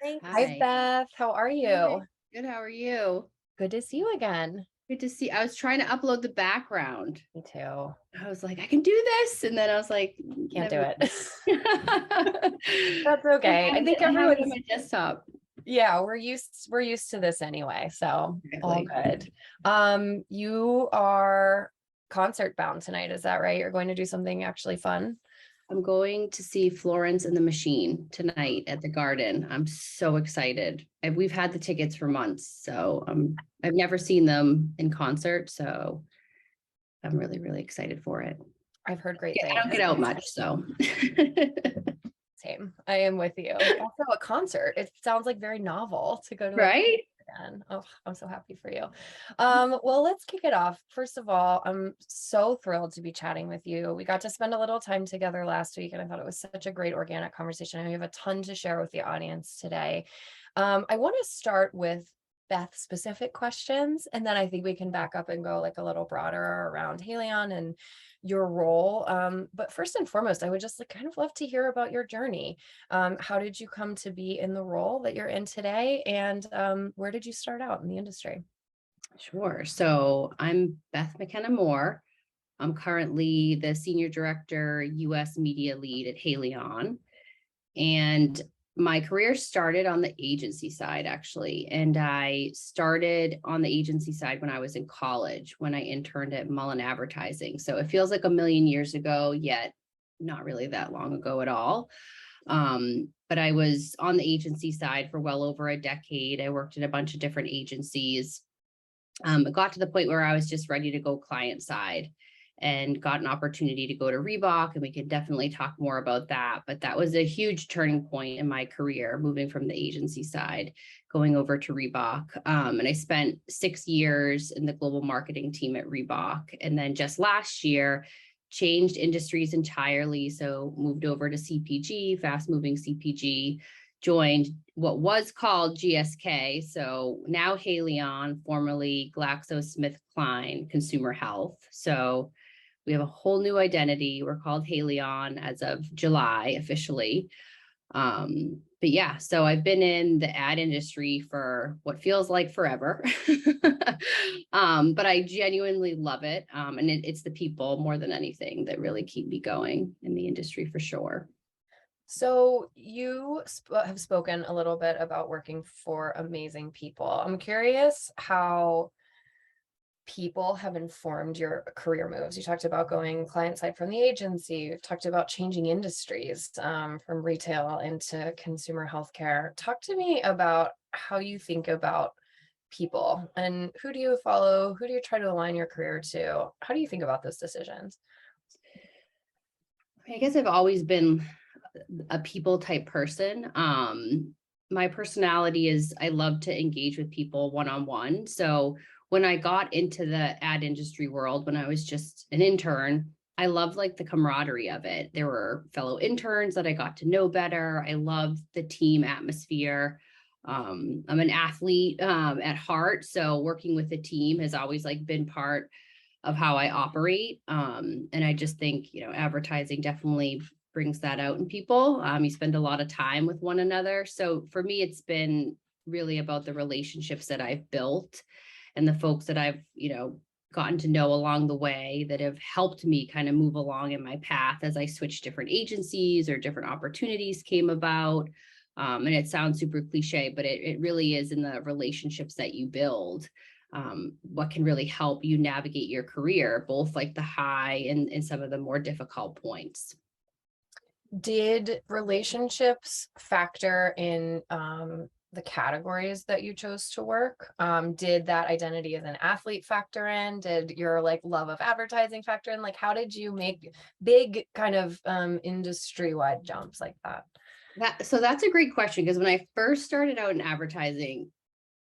Thanks. Hi, Hi. Beth. How are Hi. you? Good. How are you? Good to see you again. Good to see. I was trying to upload the background. Me too. I was like, I can do this. And then I was like, Can't do never it. mind. That's okay. I think I have it on everyone's, my desktop. yeah, we're used to this anyway, so all Exactly. good. You are concert bound tonight, is that right? You're going to do something actually fun? I'm going to see Florence and the Machine tonight at the Garden. I'm so excited. We've had the tickets for months, so I've never seen them in concert, so I'm really, really excited for it. I've heard great I don't things. get out much, so. Same. I am with you. Also, a concert. It sounds like very novel to go to a concert Right? again. Oh, I'm so happy for you. Well, let's kick it off. First of all, I'm so thrilled to be chatting with you. We got to spend a little time together last week, and I thought it was such a great organic conversation. And we have a ton to share with the audience today. I want to start with Beth specific questions, and then I think we can back up and go like a little broader around Haleon and your role. But first and foremost, I would just like kind of love to hear about your journey. How did you come to be in the role that you're in today? And where did you start out in the industry? Sure. So I'm Beth McKenna Moore. I'm currently the Senior Director, US Media Lead at Haleon. And my career started on the agency side, actually. And I started on the agency side when I was in college, when I interned at Mullen Advertising. So it feels like a million years ago, yet not really that long ago at all. But I was on the agency side for well over a decade. I worked in a bunch of different agencies. It got to the point where I was just ready to go client side and got an opportunity to go to Reebok. And we can definitely talk more about that. But that was a huge turning point in my career, moving from the agency side, going over to Reebok. And I spent 6 years in the global marketing team at Reebok. And then just last year, changed industries entirely. So moved over to CPG, fast moving CPG, joined what was called GSK. So now Haleon, formerly GlaxoSmithKline Consumer Health. So we have a whole new identity. We're called Haleon as of July officially. But yeah, so I've been in the ad industry for what feels like forever. But I genuinely love it. And it's the people more than anything that really keep me going in the industry for sure. So you have spoken a little bit about working for amazing people. I'm curious how people have informed your career moves. You talked about going client side from the agency. You talked about changing industries from retail into consumer healthcare. Talk to me about how you think about people and who do you follow? Who do you try to align your career to? How do you think about those decisions? I guess I've always been a people type person. My personality is I love to engage with people one on one. So when I got into the ad industry world, when I was just an intern, I loved like the camaraderie of it. There were fellow interns that I got to know better. I loved the team atmosphere. I'm an athlete at heart, so working with a team has always like been part of how I operate. And I just think, advertising definitely brings that out in people. You spend a lot of time with one another. So for me, it's been really about the relationships that I've built and the folks that I've, gotten to know along the way that have helped me kind of move along in my path as I switched different agencies or different opportunities came about. And it sounds super cliche, but it really is in the relationships that you build. What can really help you navigate your career, both like the high and some of the more difficult points. Did relationships factor in the categories that you chose to work? Did that identity as an athlete factor in? Did your like love of advertising factor in? Like, how did you make big kind of industry-wide jumps like that? So that's a great question because when I first started out in advertising,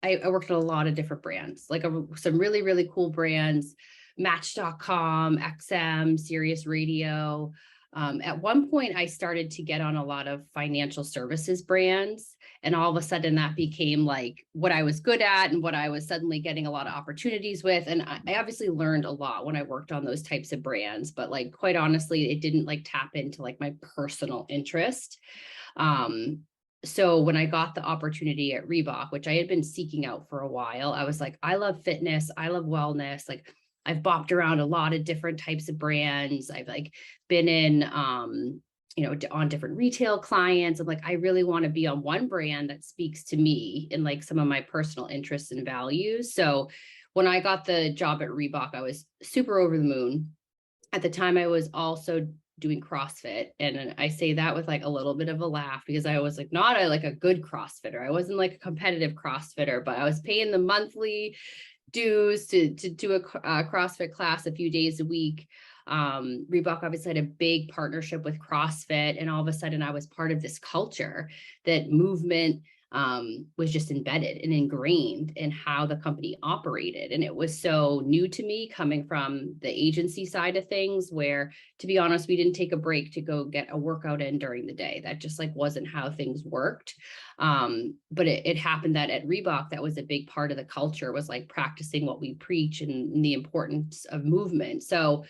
I worked at a lot of different brands, like some really, really cool brands, Match.com, XM, Sirius Radio. At one point, I started to get on a lot of financial services brands. And all of a sudden, that became like what I was good at and what I was suddenly getting a lot of opportunities with. And I obviously learned a lot when I worked on those types of brands. But like, quite honestly, it didn't like tap into like my personal interest. Um, so when I got the opportunity at Reebok, which I had been seeking out for a while, I was like, I love fitness, I love wellness. Like I've bopped around a lot of different types of brands. I've like been in, on different retail clients. I'm like, I really want to be on one brand that speaks to me and like some of my personal interests and values. So when I got the job at Reebok, I was super over the moon. At the time, I was also doing CrossFit. And I say that with like a little bit of a laugh because I was like not a good CrossFitter. I wasn't like a competitive CrossFitter, but I was paying the monthly dues to do a CrossFit class a few days a week. Reebok obviously had a big partnership with CrossFit, and all of a sudden I was part of this culture that movement was just embedded and ingrained in how the company operated. And it was so new to me coming from the agency side of things, where, to be honest, we didn't take a break to go get a workout in during the day. That just like wasn't how things worked. But it happened that at Reebok, that was a big part of the culture, was like practicing what we preach and the importance of movement. So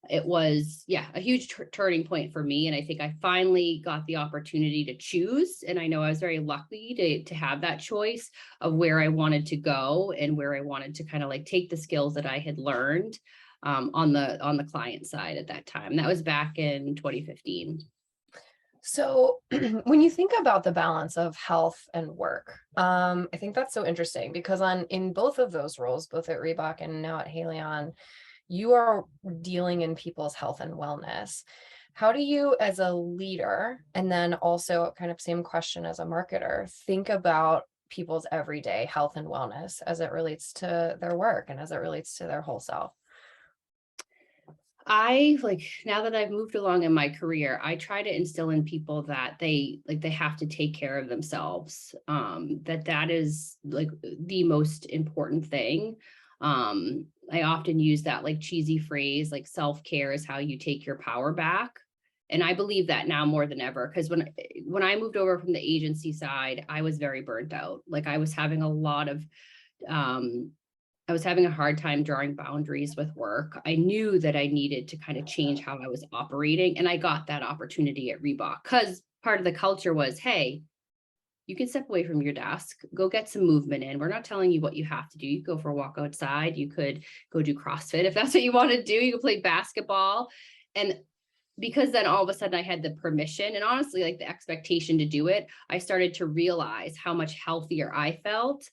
it was, a huge turning point for me. And I think I finally got the opportunity to choose. And I know I was very lucky to have that choice of where I wanted to go and where I wanted to kind of like take the skills that I had learned on the client side at that time. That was back in 2015. So when you think about the balance of health and work, I think that's so interesting because in both of those roles, both at Reebok and now at Haleon, you are dealing in people's health and wellness. How do you, as a leader, and then also kind of same question as a marketer, think about people's everyday health and wellness as it relates to their work and as it relates to their whole self? I like, now that I've moved along in my career, I try to instill in people that they have to take care of themselves. That is like the most important thing. I often use that like cheesy phrase, like self-care is how you take your power back. And I believe that now more than ever, because when I moved over from the agency side, I was very burnt out. Like I was having I was having a hard time drawing boundaries with work. I knew that I needed to kind of change how I was operating. And I got that opportunity at Reebok because part of the culture was, hey, you can step away from your desk, go get some movement in. We're not telling you what you have to do. You go for a walk outside. You could go do CrossFit if that's what you want to do. You could play basketball. And because then all of a sudden I had the permission and honestly like the expectation to do it, I started to realize how much healthier I felt,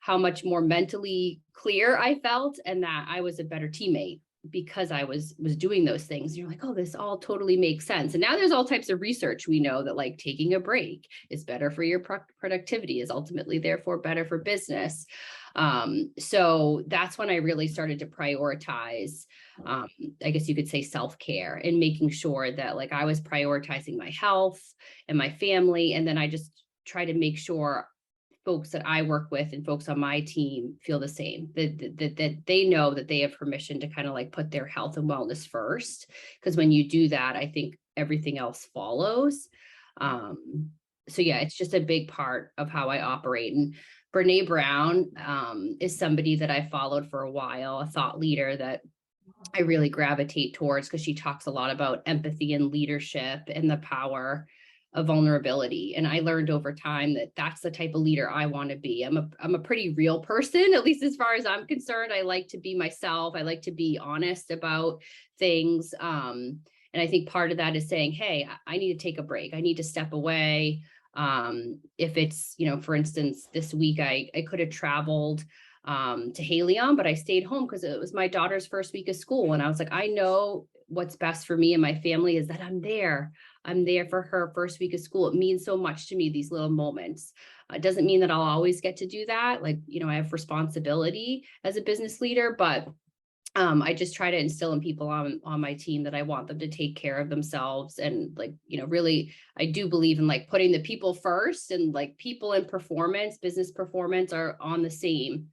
how much more mentally clear I felt, and that I was a better teammate because I was doing those things. And you're like, oh, this all totally makes sense. And now there's all types of research. We know that like taking a break is better for your productivity, is ultimately therefore better for business. So that's when I really started to prioritize, I guess you could say, self-care, and making sure that like I was prioritizing my health and my family. And then I just try to make sure folks that I work with and folks on my team feel the same, that they know that they have permission to kind of like put their health and wellness first. Because when you do that, I think everything else follows. So yeah, it's just a big part of how I operate. And Brene Brown is somebody that I followed for a while, a thought leader that I really gravitate towards because she talks a lot about empathy and leadership and the power of vulnerability. And I learned over time that that's the type of leader I want to be. I'm a pretty real person, at least as far as I'm concerned. I like to be myself. I like to be honest about things. And I think part of that is saying, hey, I need to take a break. I need to step away. If it's, for instance, this week I could have traveled to Haleon, but I stayed home because it was my daughter's first week of school. And I was like, I know what's best for me and my family is that I'm there. I'm there for her first week of school. It means so much to me, these little moments. It doesn't mean that I'll always get to do that. Like, I have responsibility as a business leader, but I just try to instill in people on my team that I want them to take care of themselves. And like, really, I do believe in like putting the people first, and like people and performance, business performance are on the same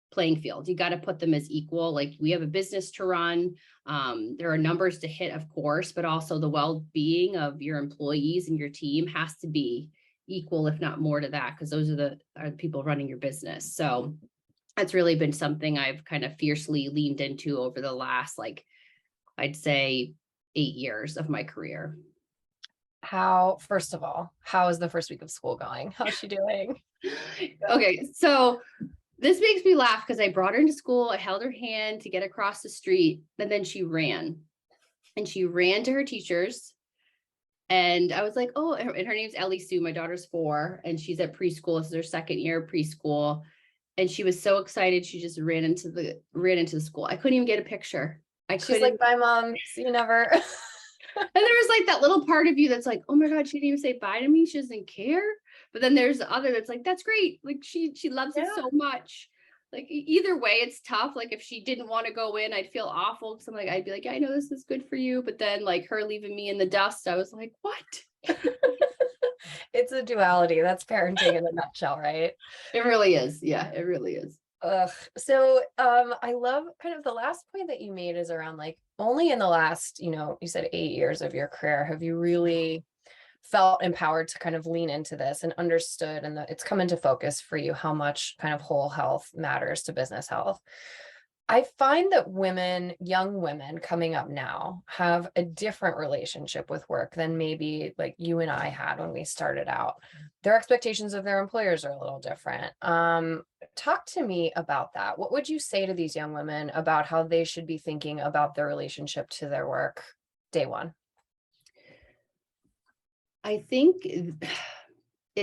playing field. You got to put them as equal. Like we have a business to run. There are numbers to hit, of course, but also the well-being of your employees and your team has to be equal, if not more to that, because those are the people running your business. So that's really been something I've kind of fiercely leaned into over the last, like, I'd say 8 years of my career. First of all, how is the first week of school going? How's she doing? Okay, so this makes me laugh because I brought her into school. I held her hand to get across the street, and then she ran. And she ran to her teachers. And I was like, oh, and her name's Ellie Sue. My daughter's 4, and she's at preschool. This is her second year of preschool. And she was so excited. She just ran into the school. I couldn't even get a picture. She's like, bye, mom. See you never. And there was like that little part of you that's like, oh my God, she didn't even say bye to me. She doesn't care. But then there's the other that's like, that's great. Like she loves it so much. Like either way, it's tough. Like if she didn't want to go in, I'd feel awful. Cause I'd be like, yeah, I know this is good for you. But then like her leaving me in the dust, I was like, what? It's a duality. That's parenting in a nutshell, right? It really is. Yeah, it really is. So I love kind of the last point that you made is around like only in the last, you said 8 years of your career have you really felt empowered to kind of lean into this and understood and that it's come into focus for you how much kind of whole health matters to business health. I find that young women coming up now have a different relationship with work than maybe like you and I had when we started out. Their expectations of their employers are a little different. Talk to me about that. What would you say to these young women about how they should be thinking about their relationship to their work day one? I think it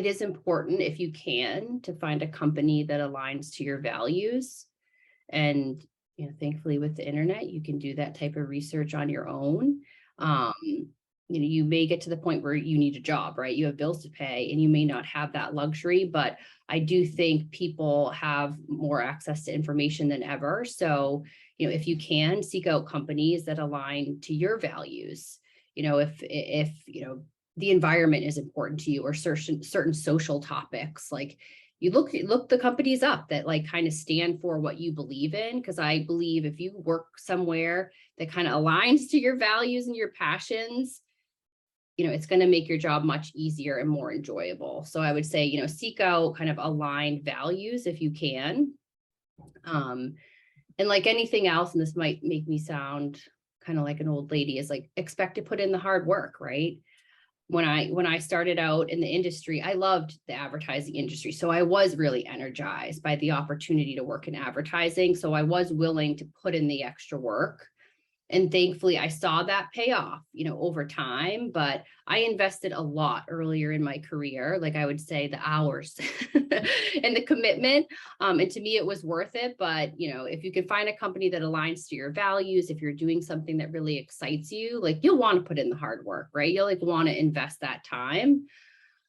is important if you can to find a company that aligns to your values. And thankfully with the internet, you can do that type of research on your own. You may get to the point where you need a job, right? You have bills to pay and you may not have that luxury, but I do think people have more access to information than ever. So, if you can seek out companies that align to your values, if the environment is important to you or certain social topics, like you look the companies up that like kind of stand for what you believe in. Because I believe if you work somewhere that kind of aligns to your values and your passions, it's going to make your job much easier and more enjoyable. So I would say, seek out kind of aligned values if you can. And like anything else, and this might make me sound kind of like an old lady, is like expect to put in the hard work, right? When I started out in the industry, I loved the advertising industry. So I was really energized by the opportunity to work in advertising. So I was willing to put in the extra work. And thankfully, I saw that pay off, over time. But I invested a lot earlier in my career, like I would say the hours and the commitment. And to me, it was worth it. But, if you can find a company that aligns to your values, if you're doing something that really excites you, like you'll want to put in the hard work, right? You'll like want to invest that time.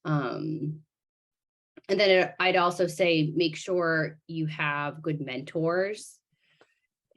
And then I'd also say, make sure you have good mentors.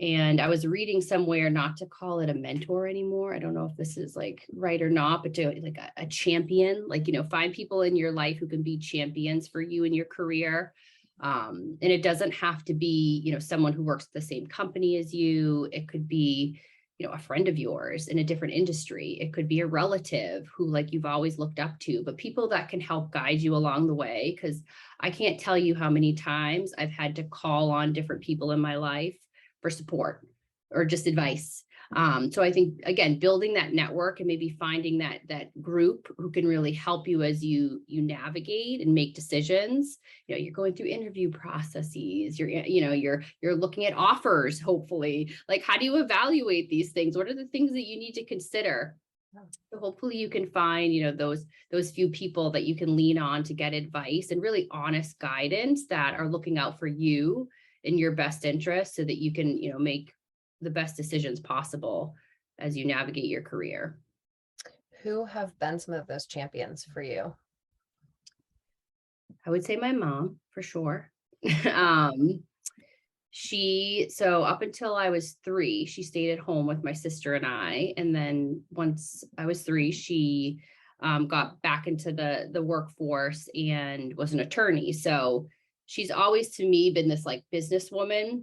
And I was reading somewhere not to call it a mentor anymore. I don't know if this is like right or not, but to like a champion, like, find people in your life who can be champions for you in your career. And it doesn't have to be, someone who works at the same company as you. It could be, a friend of yours in a different industry. It could be a relative who like you've always looked up to, but people that can help guide you along the way. Because I can't tell you how many times I've had to call on different people in my life for support or just advice. So I think, again, building that network and maybe finding that group who can really help you as you navigate and make decisions. You're going through interview processes. You're looking at offers. Hopefully, like how do you evaluate these things? What are the things that you need to consider? So hopefully you can find, those few people that you can lean on to get advice and really honest guidance that are looking out for you in your best interest so that you can, make the best decisions possible as you navigate your career. Who have been some of those champions for you? I would say my mom for sure. So up until I was 3, she stayed at home with my sister and I. And then once I was 3, she got back into the workforce and was an attorney. So she's always to me been this like businesswoman.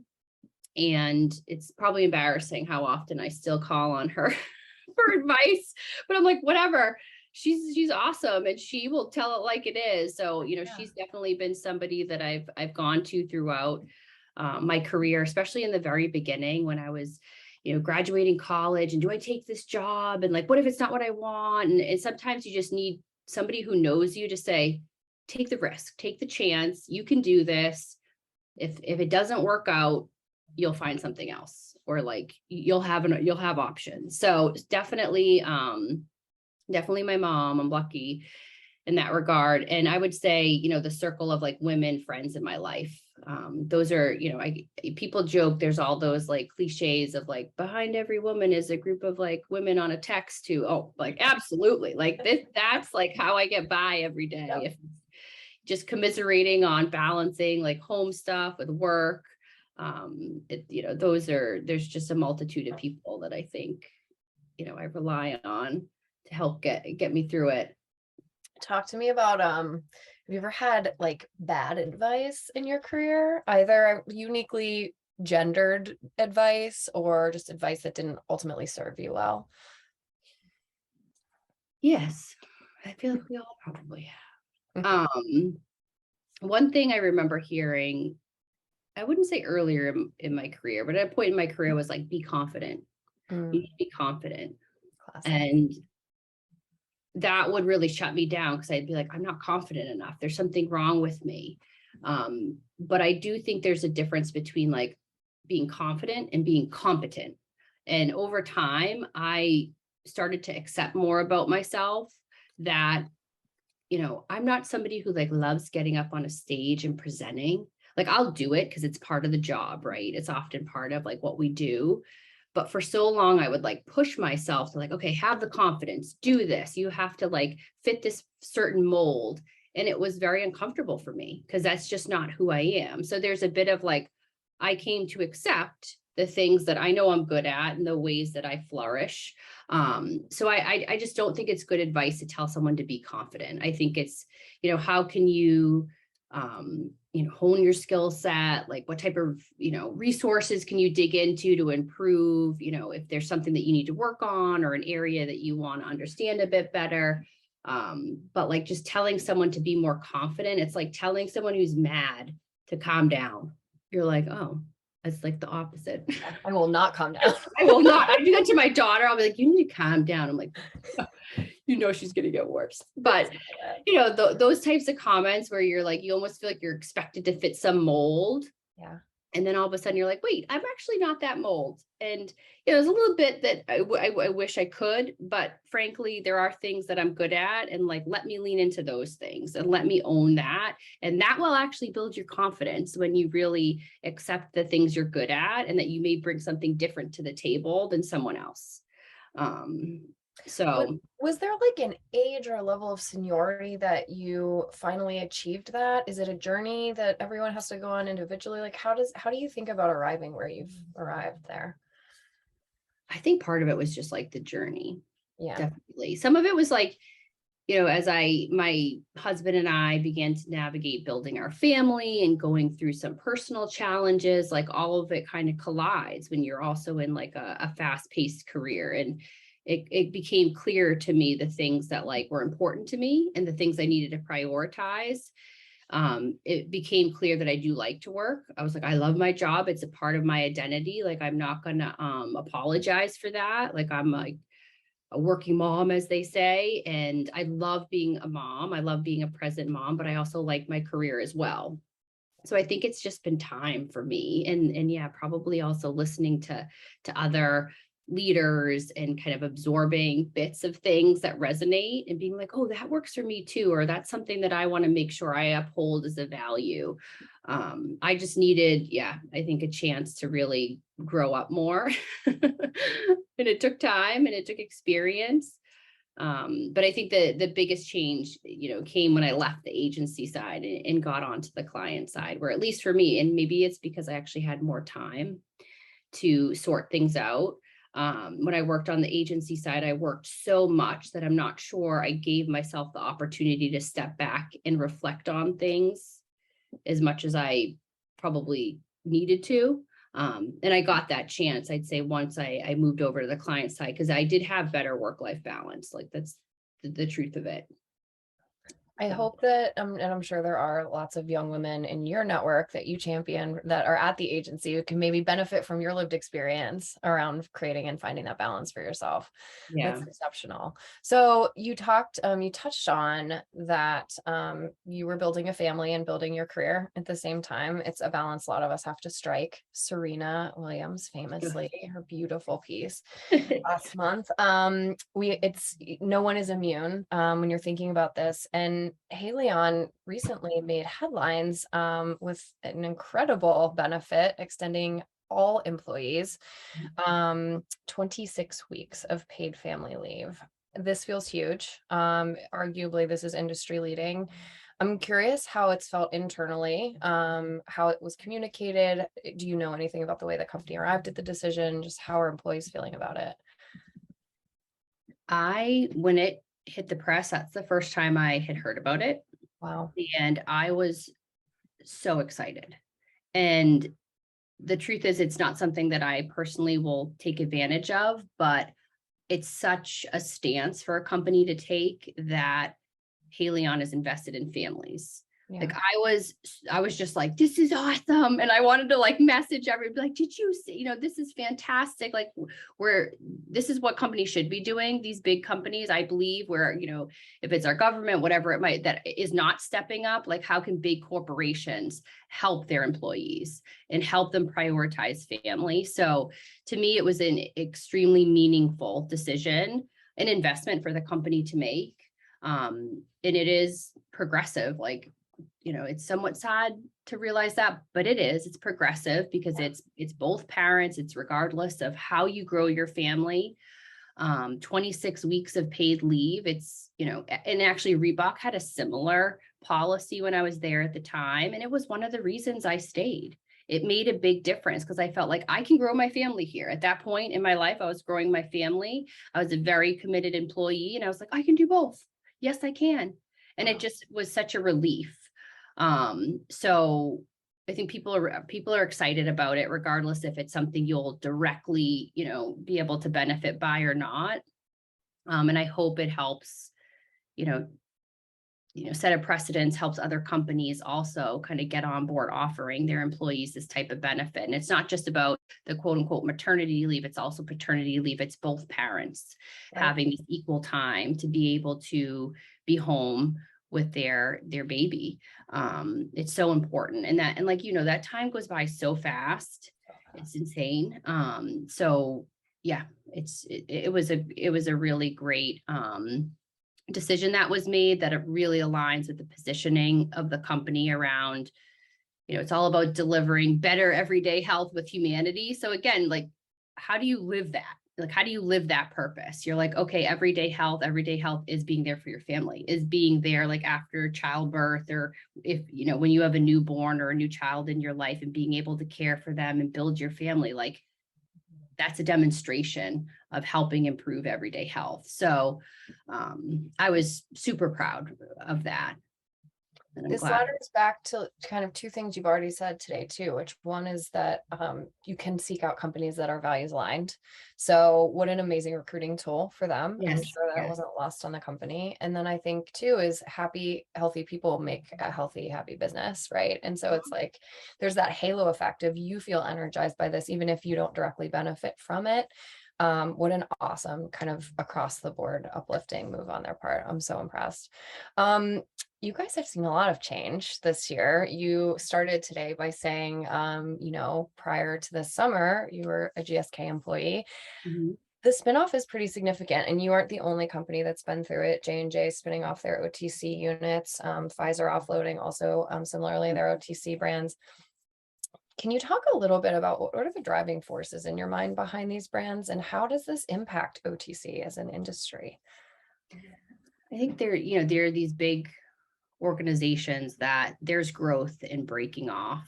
And it's probably embarrassing how often I still call on her for advice, but I'm like, whatever. She's awesome and she will tell it like it is. So, she's definitely been somebody that I've gone to throughout my career, especially in the very beginning when I was, graduating college, and do I take this job? And like, what if it's not what I want? And sometimes you just need somebody who knows you to say, take the risk, take the chance. You can do this. If it doesn't work out, you'll find something else, or like you'll have options. So definitely my mom. I'm lucky in that regard. And I would say, the circle of like women friends in my life. Those are, people joke, there's all those like cliches of like behind every woman is a group of like women on a text to, oh, like absolutely. Like that's like how I get by every day. Yeah. If just commiserating on balancing like home stuff with work. There's just a multitude of people that I think, I rely on to help get me through it. Talk to me about, have you ever had like bad advice in your career, either uniquely gendered advice or just advice that didn't ultimately serve you well? Yes, I feel like we all probably have. One thing I remember hearing, I wouldn't say earlier in my career, but at a point in my career was like, be confident. You need to be confident. Classic. And that would really shut me down, because I'd be like, I'm not confident enough. There's something wrong with me. But I do think there's a difference between like being confident and being competent. And over time, I started to accept more about myself, that, I'm not somebody who like loves getting up on a stage and presenting. Like I'll do it because it's part of the job, right? It's often part of like what we do. But for so long, I would like push myself to like, okay, have the confidence, do this. You have to like fit this certain mold. And it was very uncomfortable for me, because that's just not who I am. So there's a bit of like, I came to accept the things that I know I'm good at and the ways that I flourish. So I just don't think it's good advice to tell someone to be confident. I think it's, how can you, hone your skill set? Like what type of, resources can you dig into to improve, if there's something that you need to work on, or an area that you want to understand a bit better. But like just telling someone to be more confident, it's like telling someone who's mad to calm down. You're like, oh, it's like the opposite. I will not calm down. I will not. I do that to my daughter. I'll be like, you need to calm down. I'm like, she's going to get worse. But, those types of comments where you're like, you almost feel like you're expected to fit some mold. Yeah. And then all of a sudden you're like, wait, I'm actually not that mold. And there's a little bit that I wish I could, but frankly, there are things that I'm good at, and like, let me lean into those things and let me own that. And that will actually build your confidence when you really accept the things you're good at, and that you may bring something different to the table than someone else. So was there like an age or a level of seniority that you finally achieved that? Is it a journey that everyone has to go on individually? Like how do you think about arriving where you've arrived there? I think part of it was just like the journey. Yeah. Definitely. Some of it was like, as my husband and I began to navigate building our family and going through some personal challenges, like all of it kind of collides when you're also in like a fast-paced career. And it became clear to me the things that like were important to me and the things I needed to prioritize. It became clear that I do like to work. I was like, I love my job. It's a part of my identity. Like, I'm not going to apologize for that. Like, I'm like a working mom, as they say. And I love being a mom. I love being a present mom, but I also like my career as well. So I think it's just been time for me. And yeah, probably also listening to other leaders and kind of absorbing bits of things that resonate and being like, oh, that works for me too, or that's something that I want to make sure I uphold as a value. I just needed, I think a chance to really grow up more. And it took time and it took experience. But I think the biggest change, came when I left the agency side and got onto the client side, where at least for me, and maybe it's because I actually had more time to sort things out. When I worked on the agency side, I worked so much that I'm not sure I gave myself the opportunity to step back and reflect on things as much as I probably needed to. And I got that chance, I'd say, once I moved over to the client side, because I did have better work-life balance. Like, that's the truth of it. I So, hope that, and I'm sure there are lots of young women in your network that you champion that are at the agency who can maybe benefit from your lived experience around creating and finding that balance for yourself. yeah. That's exceptional. So you touched on that you were building a family and building your career at the same time. It's a balance a lot of us have to strike. Serena Williams famously, her beautiful piece last month. It's no one is immune when you're thinking about this. And Haleon recently made headlines with an incredible benefit extending all employees 26 weeks of paid family leave. This feels huge. Arguably, this is industry leading. I'm curious how it's felt internally, how it was communicated. Do you know anything about the way the company arrived at the decision? Just how are employees feeling about it? When it hit the press, that's the first time I had heard about it. Wow. And I was so excited. And the truth is, it's not something that I personally will take advantage of, but it's such a stance for a company to take that Haleon is invested in families. Like Yeah. I was just like, this is awesome. And I wanted to like message everybody, like, did you see, this is fantastic. Like this is what companies should be doing. These big companies, I believe where, if it's our government, whatever it might, that is not stepping up, like how can big corporations help their employees and help them prioritize family? So to me, it was an extremely meaningful decision, an investment for the company to make. And it is progressive, like, it's somewhat sad to realize that, but it's progressive because it's both parents. It's regardless of how you grow your family. 26 weeks of paid leave. It's, and actually Reebok had a similar policy when I was there at the time. And it was one of the reasons I stayed. It made a big difference because I felt like I can grow my family here. At that point in my life, I was growing my family. I was a very committed employee and I was like, I can do both. Yes, I can. And it just was such a relief. So I think people are excited about it, regardless if it's something you'll directly, be able to benefit by or not. And I hope it helps, set a precedence, helps other companies also kind of get on board offering their employees this type of benefit. And it's not just about the quote unquote maternity leave, it's also paternity leave. It's both parents having this equal time to be able to be home with their baby. It's so important. And that time goes by so fast. It's insane. So yeah, it was a really great decision that was made, that it really aligns with the positioning of the company around, it's all about delivering better everyday health with humanity. So again, like, how do you live that? Like, how do you live that purpose? You're like, okay, everyday health is being there for your family, is being there like after childbirth, or if, when you have a newborn or a new child in your life, and being able to care for them and build your family. Like, that's a demonstration of helping improve everyday health. So I was super proud of that. And I'm This glad. ladders back to kind of two things you've already said today too, which one is that you can seek out companies that are values aligned. So what an amazing recruiting tool for them. I'm Yes. sure that Yes. wasn't lost on the company. And then I think too is happy, healthy people make a healthy, happy business, right? And so it's like there's that halo effect of you feel energized by this, even if you don't directly benefit from it. What an awesome kind of across the board uplifting move on their part. I'm so impressed. You guys have seen a lot of change this year. You started today by saying, prior to this summer, you were a GSK employee. Mhm. The spinoff is pretty significant, and you aren't the only company that's been through it. J&J spinning off their OTC units, Pfizer offloading also similarly their OTC brands. Can you talk a little bit about what are the driving forces in your mind behind these brands, and how does this impact OTC as an industry? I think there are these big organizations that there's growth in breaking off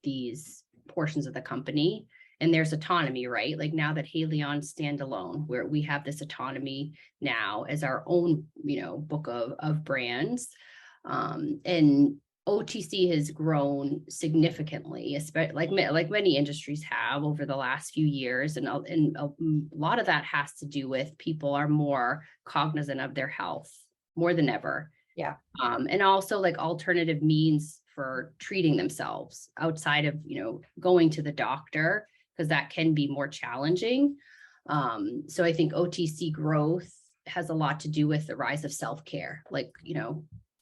these portions of the company, and there's autonomy, right? Like now that Haleon standalone, where we have this autonomy now as our own, book of brands. And OTC has grown significantly, especially like many industries have over the last few years. And a lot of that has to do with people are more cognizant of their health more than ever. Yeah. And also like alternative means for treating themselves outside of, going to the doctor, because that can be more challenging. So I think OTC growth has a lot to do with the rise of self-care, like,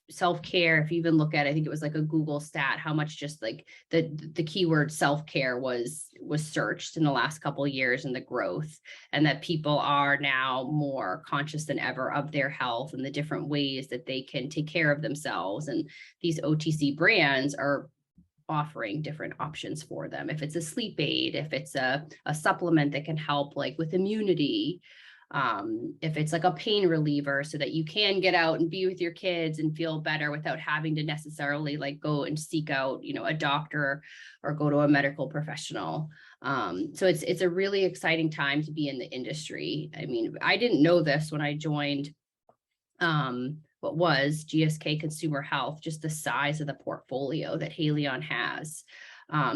self-care. If you even look at, I think it was like a Google stat, how much just like the keyword self-care was searched in the last couple of years, and the growth, and that people are now more conscious than ever of their health and the different ways that they can take care of themselves. And these OTC brands are offering different options for them. If it's a sleep aid, if it's a supplement that can help like with immunity, if it's like a pain reliever so that you can get out and be with your kids and feel better without having to necessarily like go and seek out, a doctor or go to a medical professional. So it's a really exciting time to be in the industry. I mean, I didn't know this when I joined what was GSK Consumer Health, just the size of the portfolio that Haleon has.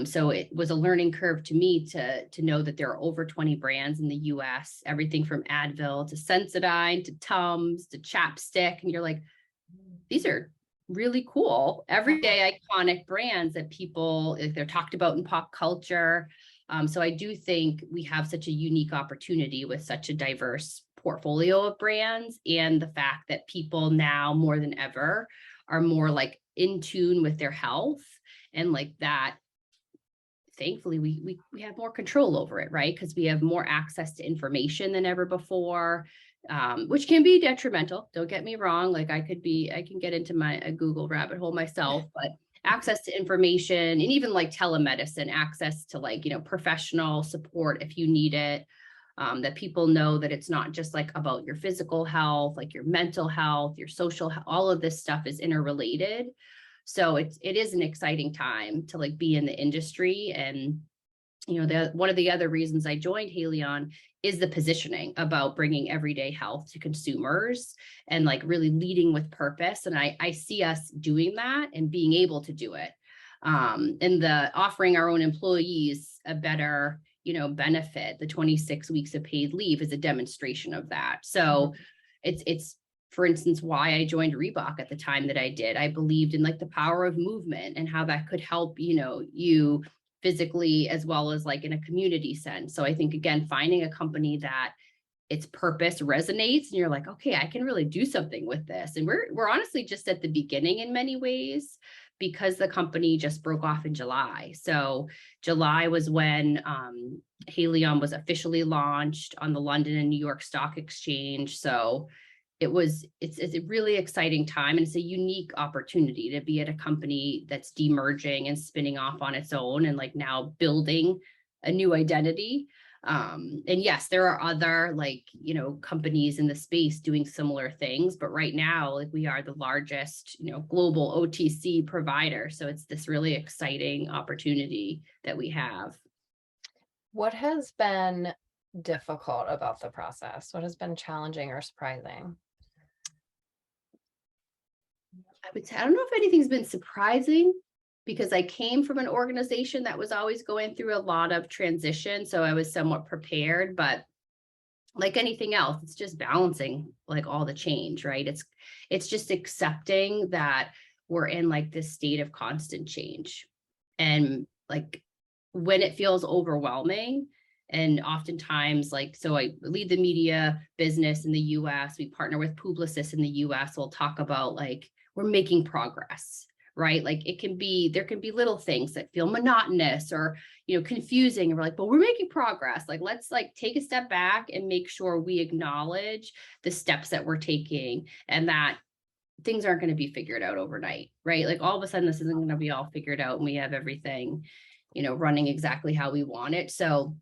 So it was a learning curve to me to know that there are over 20 brands in the US, everything from Advil to Sensodyne to Tums to Chapstick. And you're like, these are really cool, everyday iconic brands that people, they're talked about in pop culture. So I do think we have such a unique opportunity with such a diverse portfolio of brands, and the fact that people now more than ever are more like in tune with their health, and like that, thankfully we have more control over it, right? Because we have more access to information than ever before, which can be detrimental. Don't get me wrong. Like I can get into a Google rabbit hole myself, but access to information, and even like telemedicine, access to like, professional support if you need it. That people know that it's not just like about your physical health, like your mental health, your social health, all of this stuff is interrelated. So it is an exciting time to like be in the industry. And, one of the other reasons I joined Haleon is the positioning about bringing everyday health to consumers and like really leading with purpose. And I see us doing that and being able to do it. And the offering our own employees a better, benefit, the 26 weeks of paid leave is a demonstration of that. So it's for instance, why I joined Reebok at the time that I did. I believed in like the power of movement and how that could help, you physically as well as like in a community sense. So I think, again, finding a company that its purpose resonates and you're like, okay, I can really do something with this. And we're honestly just at the beginning in many ways, because the company just broke off in July. So July was when Haleon was officially launched on the London and New York Stock Exchange. So it's a really exciting time, and it's a unique opportunity to be at a company that's demerging and spinning off on its own and like now building a new identity. And yes, there are other like, companies in the space doing similar things, but right now, like we are the largest, global OTC provider. So it's this really exciting opportunity that we have. What has been difficult about the process? What has been challenging or surprising? I would say, I don't know if anything's been surprising, because I came from an organization that was always going through a lot of transition. So I was somewhat prepared, but like anything else, it's just balancing like all the change, right? It's just accepting that we're in like this state of constant change. And like when it feels overwhelming, and oftentimes like, so I lead the media business in the US, we partner with Publicis in the US. We'll talk about like, we're making progress, right? Like there can be little things that feel monotonous or, confusing. And we're like, well, we're making progress. Like, let's like take a step back and make sure we acknowledge the steps that we're taking, and that things aren't going to be figured out overnight, right? Like all of a sudden this isn't going to be all figured out and we have everything, running exactly how we want it. So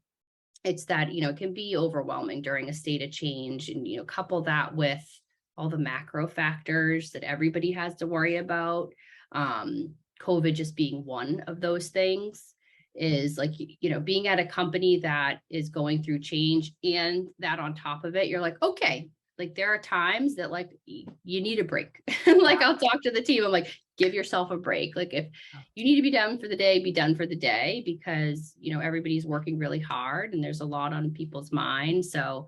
it's that, it can be overwhelming during a state of change, and, couple that with all the macro factors that everybody has to worry about. COVID just being one of those things, is like, being at a company that is going through change, and that on top of it, you're like, okay, like there are times that like you need a break. Like I'll talk to the team, I'm like, give yourself a break. Like if you need to be done for the day, be done for the day, because, everybody's working really hard and there's a lot on people's minds. So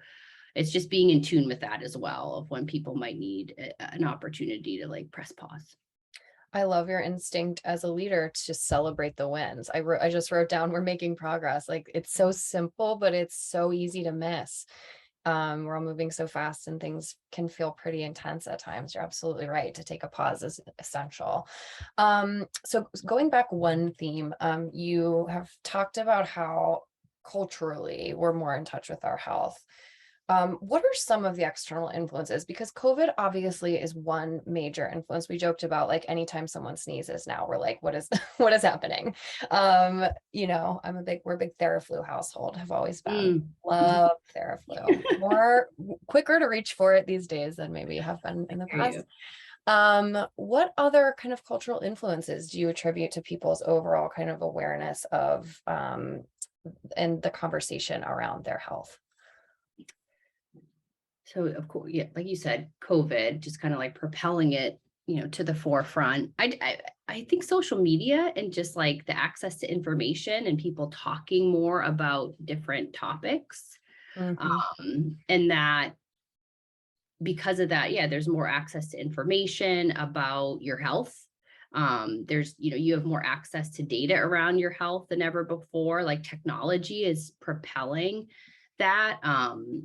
it's just being in tune with that as well, of when people might need an opportunity to like press pause. I love your instinct as a leader to celebrate the wins. I just wrote down we're making progress. Like it's so simple, but it's so easy to miss. We're all moving so fast and things can feel pretty intense at times. You're absolutely right. To take a pause is essential. So going back one theme, you have talked about how culturally we're more in touch with our health. What are some of the external influences? Because COVID obviously is one major influence. We joked about like anytime someone sneezes now, we're like, what is what is happening? We're a big Theraflu household, have always been. Love Theraflu. More quicker to reach for it these days than maybe have been in the past. What other kind of cultural influences do you attribute to people's overall kind of awareness of and the conversation around their health? So of course, yeah, like you said, COVID just kind of like propelling it, to the forefront. I think social media and just like the access to information and people talking more about different topics. And that because of that, yeah, there's more access to information about your health. There's, you have more access to data around your health than ever before. Like technology is propelling that.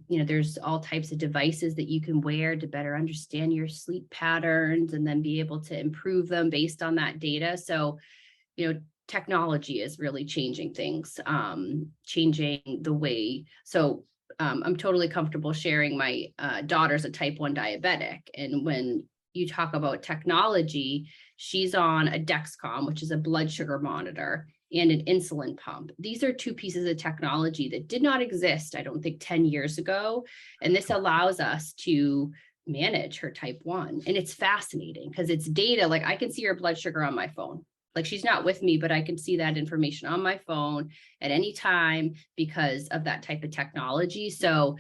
There's all types of devices that you can wear to better understand your sleep patterns and then be able to improve them based on that data. So, technology is really changing things, changing the way. So I'm totally comfortable sharing my daughter's a type 1 diabetic. And when you talk about technology, she's on a Dexcom, which is a blood sugar monitor, and an insulin pump. These are two pieces of technology that did not exist, I don't think, 10 years ago. And this allows us to manage her type 1. And it's fascinating because it's data. Like I can see her blood sugar on my phone. Like she's not with me, but I can see that information on my phone at any time because of that type of technology. So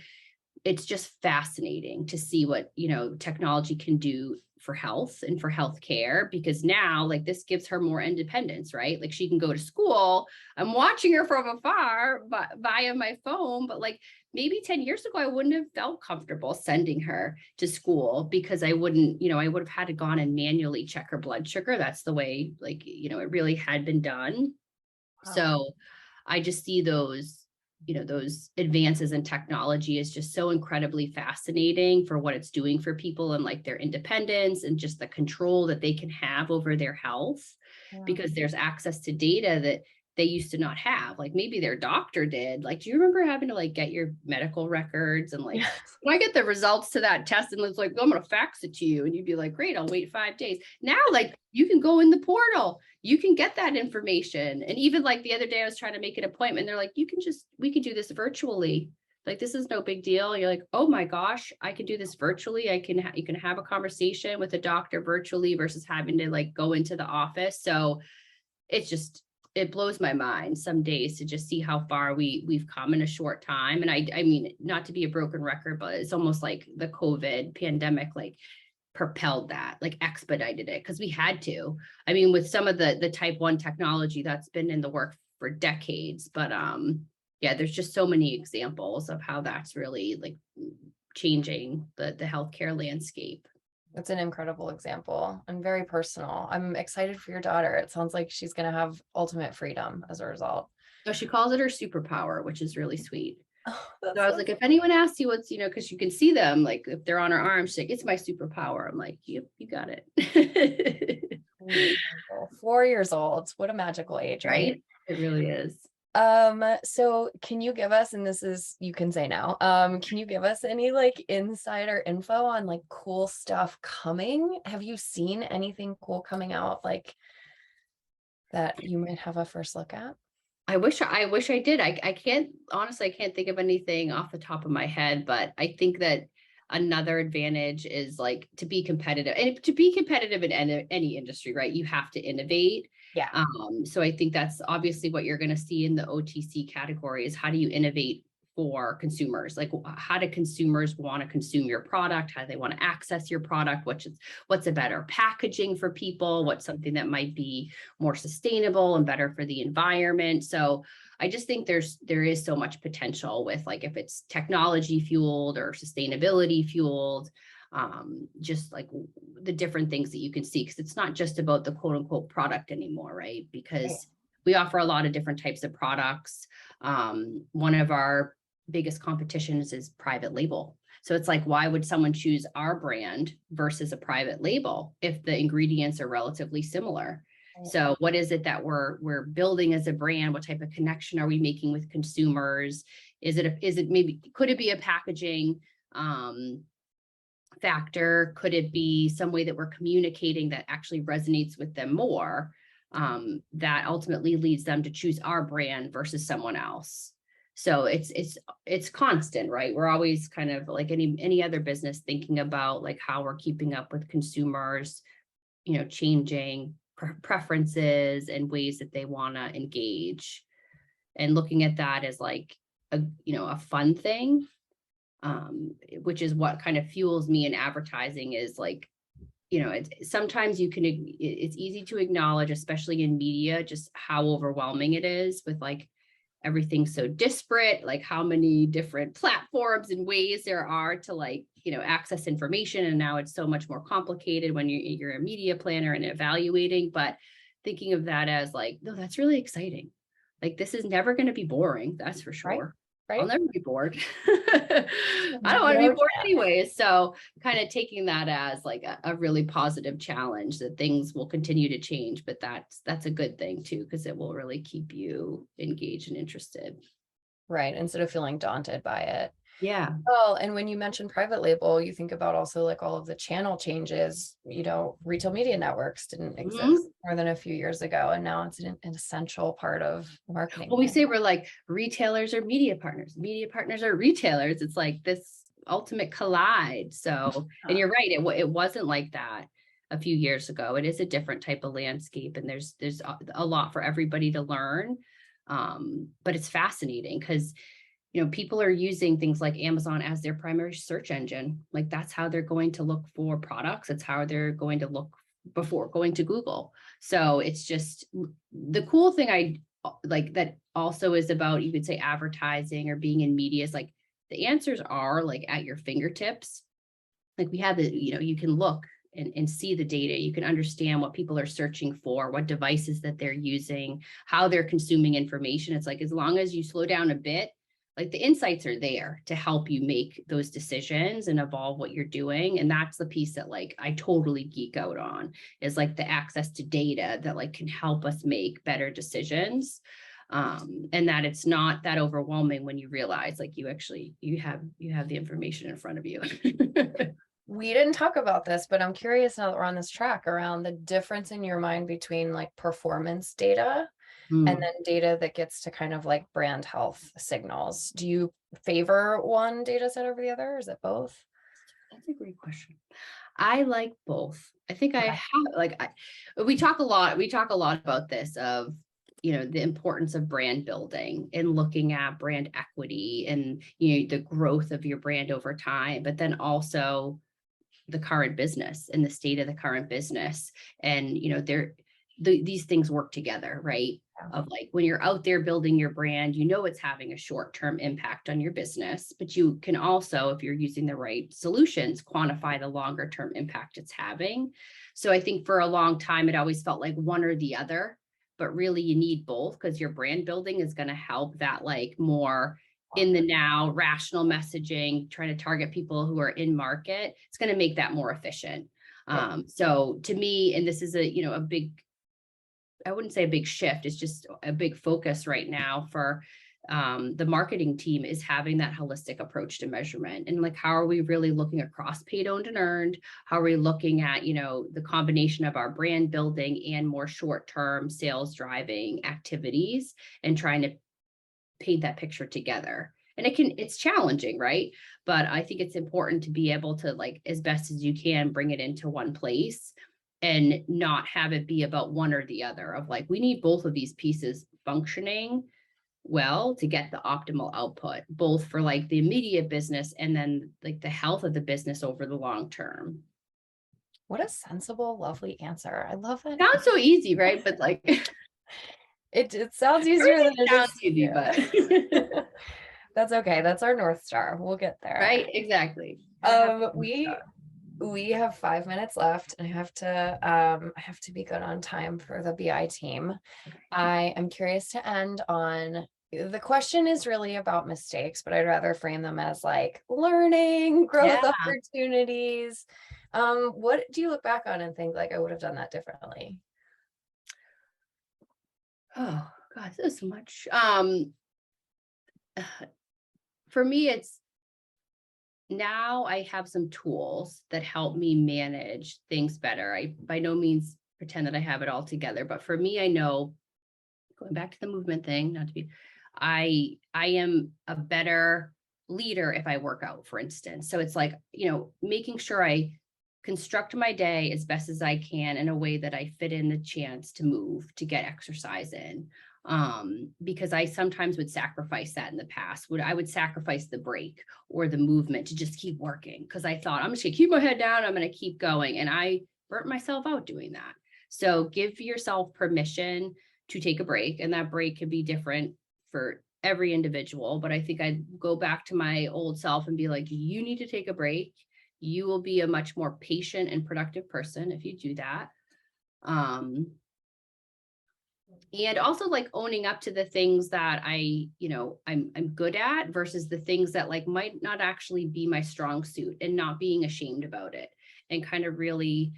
it's just fascinating to see what, technology can do for health and for healthcare, because now like this gives her more independence, right? Like she can go to school. I'm watching her from afar via my phone, but like maybe 10 years ago, I wouldn't have felt comfortable sending her to school because I wouldn't, I would have had to gone and manually check her blood sugar. That's the way, like, it really had been done. Wow. So I just see those advances in technology is just so incredibly fascinating for what it's doing for people and like their independence and just the control that they can have over their health. Yeah. Because there's access to data that they used to not have. Like maybe their doctor did. Like, do you remember having to like get your medical records and like, when I get the results to that test and it's like, I'm going to fax it to you. And you'd be like, great, I'll wait 5 days. Now, like you can go in the portal, you can get that information. And even like the other day, I was trying to make an appointment. They're like, we can do this virtually. Like, this is no big deal. You're like, oh my gosh, I can do this virtually. You can have a conversation with a doctor virtually versus having to like go into the office. So it blows my mind some days to just see how far we've come in a short time. And I mean, not to be a broken record, but it's almost like the COVID pandemic, like propelled that, like expedited it because we had to. I mean, with some of the type 1 technology that's been in the work for decades, but yeah, there's just so many examples of how that's really like changing the healthcare landscape. It's an incredible example and very personal. I'm excited for your daughter. It sounds like she's going to have ultimate freedom as a result. So she calls it her superpower, which is really sweet. Oh, so I was like, if anyone asks you what's, because you can see them, like if they're on her arm, she's like, it's my superpower. I'm like, yep, you got it. 4 years old. What a magical age, right? It really is. So can you give us, and this is, you can say now, can you give us any like insider info on like cool stuff coming? Have you seen anything cool coming out like that you might have a first look at? I wish I did. I can't, honestly, I can't think of anything off the top of my head, but I think that another advantage is like to be competitive, and to be competitive in any industry, right? You have to innovate. Yeah. So I think that's obviously what you're going to see in the OTC category is how do you innovate for consumers? Like, how do consumers want to consume your product? How do they want to access your product? What's a better packaging for people? What's something that might be more sustainable and better for the environment? So I just think there is so much potential with, like, if it's technology fueled or sustainability fueled, just like the different things that you can see, because it's not just about the quote unquote product anymore, right? Because we offer a lot of different types of products. One of our biggest competitions is private label. So it's like, why would someone choose our brand versus a private label if the ingredients are relatively similar? So what is it that we're building as a brand? What type of connection are we making with consumers? Is it maybe, could it be a packaging factor? Could it be some way that we're communicating that actually resonates with them more, that ultimately leads them to choose our brand versus someone else? So it's constant, right? We're always kind of like any other business thinking about like how we're keeping up with consumers, changing preferences and ways that they want to engage, and looking at that as like a fun thing, which is what kind of fuels me in advertising. Is like, sometimes it's easy to acknowledge, especially in media, just how overwhelming it is with like everything so disparate, like how many different platforms and ways there are to like, access information. And now it's so much more complicated when you're a media planner and evaluating, but thinking of that as like, no, that's really exciting. Like, this is never going to be boring. That's for sure. Right. I'll never be bored. I don't want to be bored anyways. So kind of taking that as like a really positive challenge, that things will continue to change, but that's a good thing too, because it will really keep you engaged and interested. Right. Instead of feeling daunted by it. Yeah. Well, and when you mention private label, you think about also like all of the channel changes. Retail media networks didn't exist more than a few years ago, and now it's an essential part of marketing. Well, we say we're like retailers or media partners are retailers. It's like this ultimate collide. So, and you're right, it wasn't like that a few years ago. It is a different type of landscape, and there's a lot for everybody to learn. But it's fascinating because people are using things like Amazon as their primary search engine. Like, that's how they're going to look for products. It's how they're going to look before going to Google. So it's just the cool thing I like that also is about, you could say, advertising or being in media, is like the answers are like at your fingertips. Like, we have you can look and see the data. You can understand what people are searching for, what devices that they're using, how they're consuming information. It's like, as long as you slow down a bit, like, the insights are there to help you make those decisions and evolve what you're doing. And that's the piece that like I totally geek out on, is like the access to data that like can help us make better decisions. And that it's not that overwhelming when you realize like you have the information in front of you. We didn't talk about this, but I'm curious, now that we're on this track, around the difference in your mind between like performance data and then data that gets to kind of like brand health signals. Do you favor one data set over the other, or is it both? That's a great question. I like both. I think we talk a lot about this, of the importance of brand building and looking at brand equity and the growth of your brand over time, but then also the current business and the state of the current business. And these things work together, right? Of like, when you're out there building your brand, it's having a short-term impact on your business, but you can also, if you're using the right solutions, quantify the longer-term impact it's having. So I think for a long time, it always felt like one or the other, but really you need both, because your brand building is going to help that like more in the now rational messaging, trying to target people who are in market. It's going to make that more efficient. So to me, and this is a big, I wouldn't say a big shift, it's just a big focus right now for the marketing team, is having that holistic approach to measurement. And like, how are we really looking across paid, owned, and earned? How are we looking at, the combination of our brand building and more short-term sales driving activities, and trying to paint that picture together? And it's challenging, right? But I think it's important to be able to, like, as best as you can, bring it into one place and not have it be about one or the other, of like, we need both of these pieces functioning well to get the optimal output, both for like the immediate business and then like the health of the business over the long term. What a sensible, lovely answer. I love that. Sounds so easy, right? But like It sounds easier than it sounds is. easy, but That's okay. That's our North Star. We'll get there. right, exactly. We have 5 minutes left, and I have to be good on time for the BI team. I am curious to end on, the question is really about mistakes, but I'd rather frame them as like learning, growth opportunities. What do you look back on and think like I would have done that differently? Oh God, there's so much. For me, it's now I have some tools that help me manage things better. I by no means pretend that I have it all together, but for me, I know, going back to the movement thing, not to be, I am a better leader if I work out, for instance. So it's like, making sure I construct my day as best as I can in a way that I fit in the chance to move, to get exercise in. Because I sometimes would sacrifice that in the past. I would sacrifice the break or the movement to just keep working because I thought I'm just gonna keep my head down, I'm gonna keep going. And I burnt myself out doing that. So give yourself permission to take a break, and that break can be different for every individual. But I think I'd go back to my old self and be like, you need to take a break. You will be a much more patient and productive person if you do that. And also like owning up to the things that I'm good at versus the things that like might not actually be my strong suit, and not being ashamed about it, and kind of really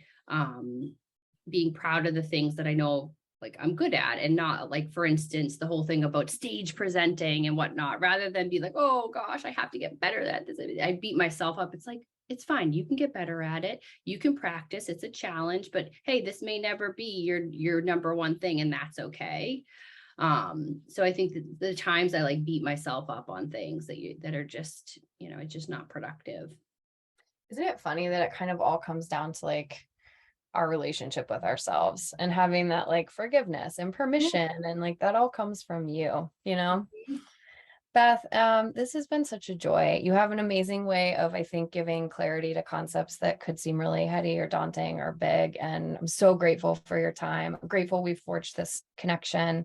being proud of the things that I know like I'm good at, and not like, for instance, the whole thing about stage presenting and whatnot, rather than be like, oh gosh, I have to get better at this. I beat myself up. It's like, it's fine. You can get better at it. You can practice. It's a challenge, but hey, this may never be your number one thing, and that's okay. So I think that the times I like beat myself up on things that are just, it's just not productive. Isn't it funny that it kind of all comes down to like our relationship with ourselves and having that like forgiveness and permission, and like that all comes from you. Beth, this has been such a joy. You have an amazing way of, I think, giving clarity to concepts that could seem really heady or daunting or big. And I'm so grateful for your time. I'm grateful we've forged this connection.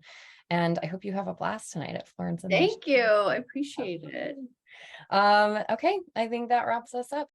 And I hope you have a blast tonight at Florence. Thank you. I appreciate it. Okay, I think that wraps us up.